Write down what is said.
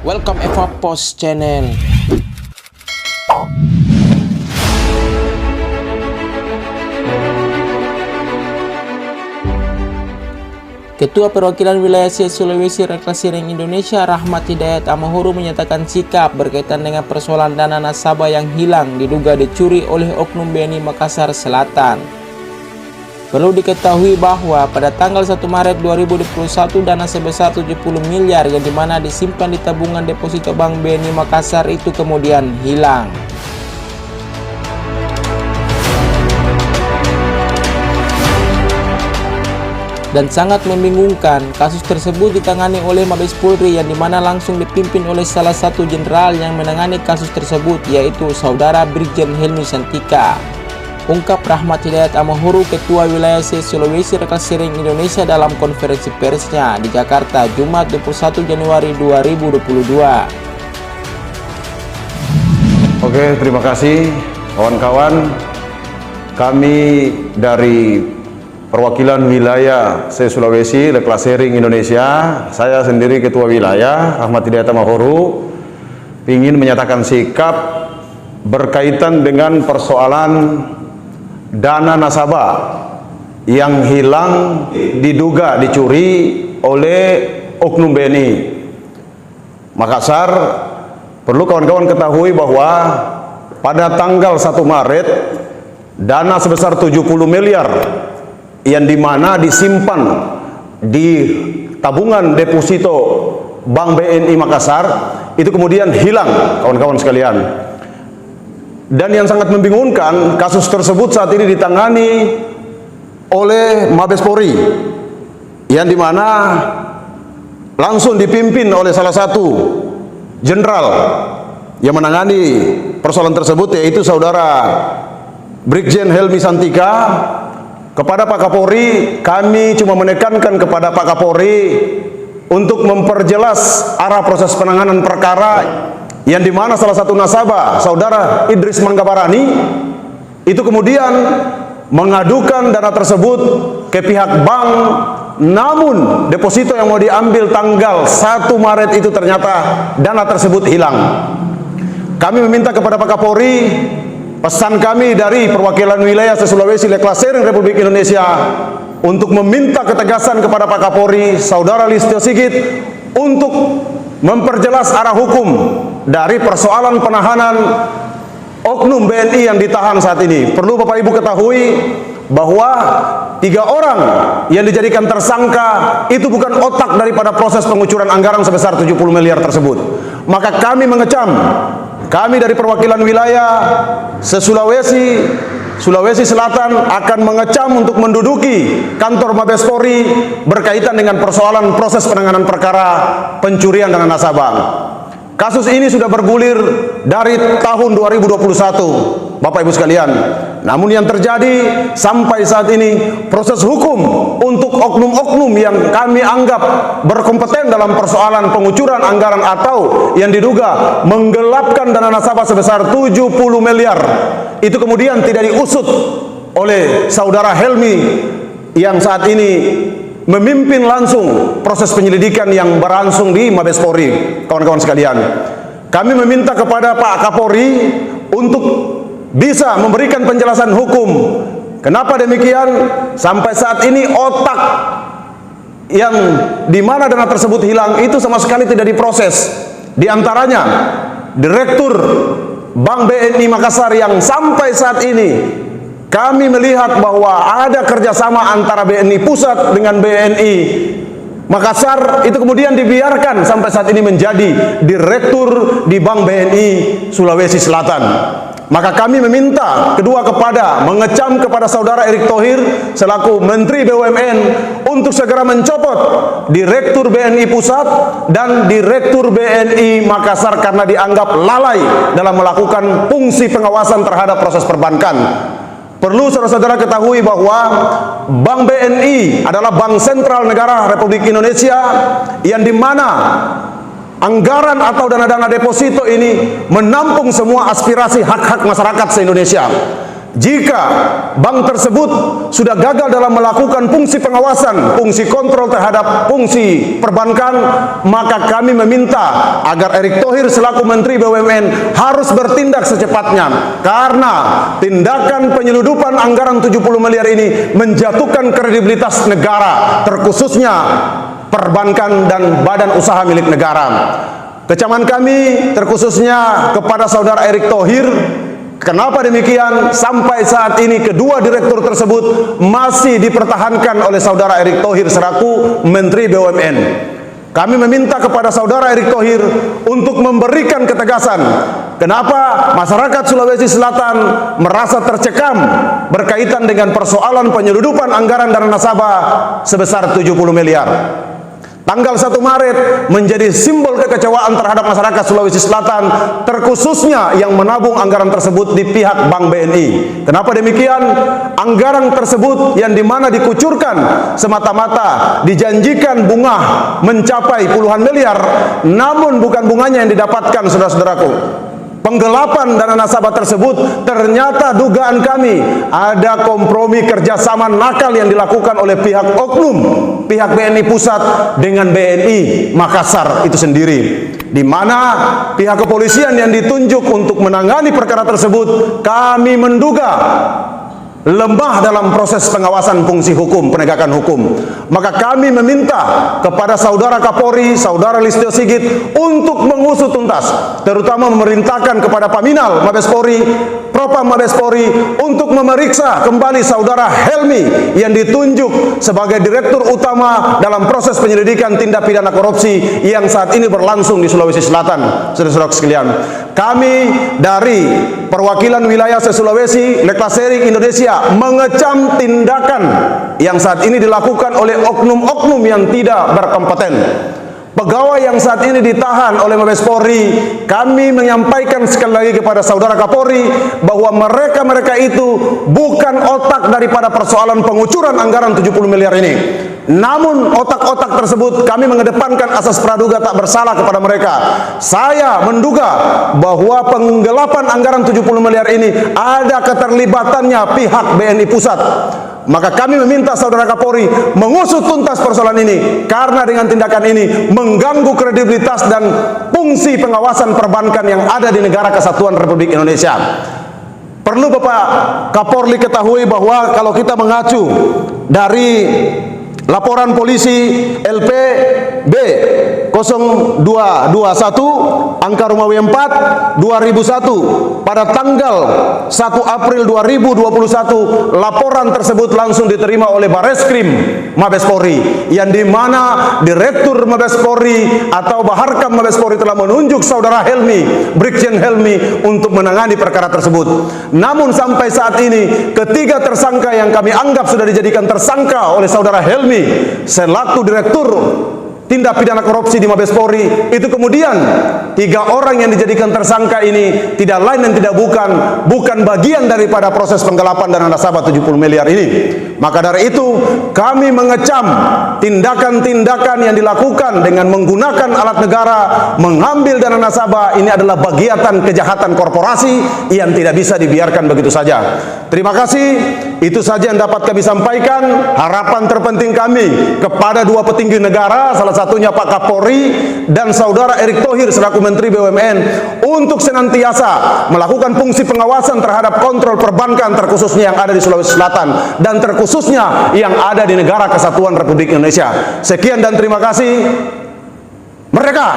Welcome Eva Post Channel. Ketua Perwakilan Wilayah Sulawesi Reklamasi Indonesia Rahmat Hidayat Amahuru menyatakan sikap berkaitan dengan persoalan dana nasabah yang hilang diduga dicuri oleh oknum BNI Makassar Selatan. Perlu diketahui bahwa pada tanggal 1 Maret 2021 dana sebesar 70 miliar yang dimana disimpan di tabungan deposito Bank BNI Makassar itu kemudian hilang. Dan sangat membingungkan, kasus tersebut ditangani oleh Mabes Polri yang dimana langsung dipimpin oleh salah satu jenderal yang menangani kasus tersebut, yaitu Saudara Brigjen Helmi Santika. Ungkap Rahmat Hidayat Amahuru, Ketua Wilayah Sulawesi Reklamasi Indonesia dalam konferensi persnya di Jakarta, Jumat 21 Januari 2022. Oke, terima kasih kawan-kawan. Kami dari Perwakilan Wilayah Sulawesi Reklamasi Indonesia, saya sendiri Ketua Wilayah Rahmat Hidayat Amahuru, ingin menyatakan sikap berkaitan dengan persoalan dana nasabah yang hilang diduga dicuri oleh oknum BNI Makassar. Perlu kawan-kawan ketahui bahwa pada tanggal 1 Maret dana sebesar 70 miliar yang dimana disimpan di tabungan deposito Bank BNI Makassar itu kemudian hilang, kawan-kawan sekalian. Dan yang sangat membingungkan, kasus tersebut saat ini ditangani oleh Mabes Polri yang dimana langsung dipimpin oleh salah satu jenderal yang menangani persoalan tersebut, yaitu Saudara Brigjen Helmi Santika. Kepada Pak Kapolri, kami cuma menekankan kepada Pak Kapolri untuk memperjelas arah proses penanganan perkara yang dimana salah satu nasabah Saudara Idris Manggabarani itu kemudian mengadukan dana tersebut ke pihak bank, namun deposito yang mau diambil tanggal 1 Maret itu ternyata dana tersebut hilang. Kami meminta kepada Pak Kapolri, pesan kami dari Perwakilan Wilayah Sulawesi Reklamasi Republik Indonesia untuk meminta ketegasan kepada Pak Kapolri Saudara Listio Sigit untuk memperjelas arah hukum dari persoalan penahanan oknum BNI yang ditahan saat ini. Perlu Bapak Ibu ketahui bahwa 3 orang yang dijadikan tersangka itu bukan otak daripada proses pengucuran anggaran sebesar 70 miliar tersebut. Maka kami mengecam, kami dari perwakilan wilayah Sulawesi Selatan akan mengecam untuk menduduki kantor Mabes Polri berkaitan dengan persoalan proses penanganan perkara pencurian dana nasabah. Kasus ini sudah bergulir dari tahun 2021, Bapak Ibu sekalian. Namun yang terjadi sampai saat ini, proses hukum untuk oknum-oknum yang kami anggap berkompeten dalam persoalan pengucuran anggaran atau yang diduga menggelapkan dana nasabah sebesar 70 miliar itu kemudian tidak diusut oleh Saudara Helmi yang saat ini memimpin langsung proses penyelidikan yang berlangsung di Mabes Polri. Kawan-kawan sekalian, kami meminta kepada Pak Kapolri untuk bisa memberikan penjelasan hukum. Kenapa demikian? Sampai saat ini otak yang dimana dana tersebut hilang itu sama sekali tidak diproses. Di antaranya Direktur Bank BNI Makassar yang sampai saat ini kami melihat bahwa ada kerjasama antara BNI Pusat dengan BNI Makassar, itu kemudian dibiarkan sampai saat ini menjadi direktur di Bank BNI Sulawesi Selatan. Maka kami meminta kedua kepada mengecam kepada Saudara Erick Thohir selaku Menteri BUMN untuk segera mencopot Direktur BNI Pusat dan Direktur BNI Makassar karena dianggap lalai dalam melakukan fungsi pengawasan terhadap proses perbankan. Perlu saudara-saudara ketahui bahwa Bank BNI adalah Bank Sentral Negara Republik Indonesia yang dimana anggaran atau dana-dana deposito ini menampung semua aspirasi hak-hak masyarakat se-Indonesia. jika bank tersebut sudah gagal dalam melakukan fungsi pengawasan, fungsi kontrol terhadap fungsi perbankan, maka kami meminta agar Erick Thohir selaku Menteri BUMN harus bertindak secepatnya, karena tindakan penyeludupan anggaran 70 miliar ini menjatuhkan kredibilitas negara, terkhususnya perbankan dan badan usaha milik negara. Kecaman kami terkhususnya kepada saudara Erick Thohir. Kenapa demikian? Sampai saat ini kedua direktur tersebut masih dipertahankan oleh saudara Erick Thohir selaku Menteri BUMN. Kami meminta kepada saudara Erick Thohir untuk memberikan ketegasan. Kenapa masyarakat Sulawesi Selatan merasa tercekam berkaitan dengan persoalan penyeludupan anggaran dana nasabah sebesar 70 miliar. Tanggal 1 Maret menjadi simbol kekecewaan terhadap masyarakat Sulawesi Selatan, terkhususnya yang menabung anggaran tersebut di pihak Bank BNI. Kenapa demikian? Anggaran tersebut yang dimana dikucurkan semata-mata dijanjikan bunga mencapai puluhan miliar, namun bukan bunganya yang didapatkan, saudara-saudaraku. Penggelapan dana nasabah tersebut ternyata dugaan kami ada kompromi kerjasama nakal yang dilakukan oleh pihak oknum, pihak BNI Pusat dengan BNI Makassar itu sendiri, di mana pihak kepolisian yang ditunjuk untuk menangani perkara tersebut kami menduga lemah dalam proses pengawasan fungsi hukum, penegakan hukum. Maka kami meminta kepada saudara Kapolri, saudara Listio Sigit untuk mengusut tuntas, terutama memerintahkan kepada Paminal Mabes Polri, Propam Mabes Polri untuk memeriksa kembali saudara Helmi yang ditunjuk sebagai direktur utama dalam proses penyelidikan tindak pidana korupsi yang saat ini berlangsung di Sulawesi Selatan. Saudara-saudara sekalian, kami dari perwakilan wilayah se-Sulawesi, Leklasering Indonesia mengecam tindakan yang saat ini dilakukan oleh oknum-oknum yang tidak berkompeten. Pegawai yang saat ini ditahan oleh Mabes Polri, kami menyampaikan sekali lagi kepada saudara Kapolri bahwa mereka-mereka itu bukan otak daripada persoalan pengucuran anggaran 70 miliar ini. Namun otak-otak tersebut kami mengedepankan asas praduga tak bersalah kepada mereka. Saya menduga bahwa penggelapan anggaran 70 miliar ini ada keterlibatannya pihak BNI Pusat. Maka kami meminta saudara Kapolri mengusut tuntas persoalan ini, karena dengan tindakan ini mengganggu kredibilitas dan fungsi pengawasan perbankan yang ada di negara kesatuan Republik Indonesia. Perlu Bapak Kapolri ketahui bahwa kalau kita mengacu dari laporan polisi LPB 0221 angka Romawi 4 2001 pada tanggal 1 April 2021, laporan tersebut langsung diterima oleh Bareskrim Mabes Polri, yang dimana Direktur Mabes Polri atau Baharkam Mabes Polri telah menunjuk saudara Helmi, Brigjen Helmi, untuk menangani perkara tersebut. Namun sampai saat ini ketiga tersangka yang kami anggap sudah dijadikan tersangka oleh saudara Helmi selaku Direktur tindak pidana korupsi di Mabes Polri, itu kemudian 3 orang yang dijadikan tersangka ini tidak lain dan tidak bukan bagian daripada proses penggelapan dana nasabah 70 miliar ini. Maka dari itu kami mengecam tindakan-tindakan yang dilakukan dengan menggunakan alat negara mengambil dana nasabah. Ini adalah bagian kejahatan korporasi yang tidak bisa dibiarkan begitu saja. Terima kasih, itu saja yang dapat kami sampaikan. Harapan terpenting kami kepada dua petinggi negara, salah satunya Pak Kapolri dan saudara Erick Thohir selaku Menteri BUMN, untuk senantiasa melakukan fungsi pengawasan terhadap kontrol perbankan, terkhususnya yang ada di Sulawesi Selatan dan terkhususnya yang ada di negara kesatuan Republik Indonesia. Sekian dan terima kasih. Merdeka!